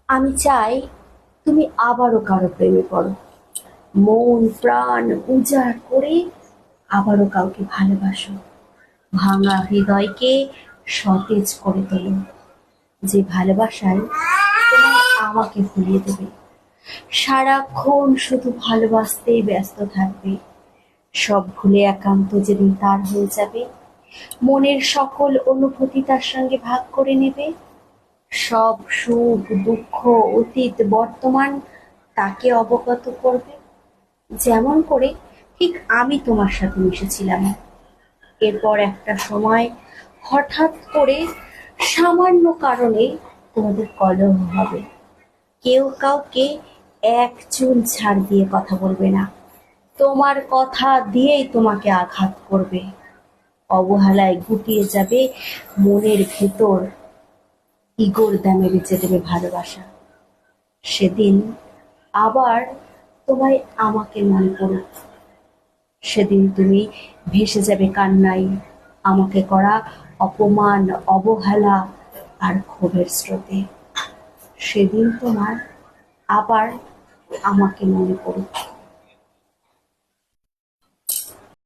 আমি চাই তুমি আবারও কারো প্রেমে পড়ো, মন প্রাণ উজাড় করে আবারও কাউকে ভালোবাসো, ভাঙা হৃদয়কে সতেজ করে তোলো, যে ভালোবাসায় তোমায় আমাকে ভুলিয়ে দেবে, সারাক্ষণ শুধু ভালোবাসতেই ব্যস্ত থাকবে, সব ভুলে একান্ত যেদিন তার হয়ে যাবে, মনের সকল অনুভূতি তার সঙ্গে ভাগ করে নেবে, সব সুখ দুঃখ অতীত বর্তমান তাকে অবগত করবে, যেমন করে ঠিক আমি তোমার সাথে মিশেছিলাম। এরপর একটা সময় হঠাৎ করে সামান্য কারণে তোমাদের কলহ হবে, কেউ কাউকে এক চুল ছাড় দিয়ে কথা বলবে না, তোমার কথা দিয়েই তোমাকে আঘাত করবে, অবহেলায় গুটিয়ে যাবে মনের ভেতর, ইগোর দামে বেঁচে দেবে ভালোবাসা। সেদিন আবার তোমায় আমাকে মনে পড়ুক, সেদিন তুমি ভেসে যাবে কান্নায়, আমাকে করা অপমান, অবহেলা আর ক্ষোভের স্রোতে। সেদিন তোমার আবার আমাকে মনে পড়ুক।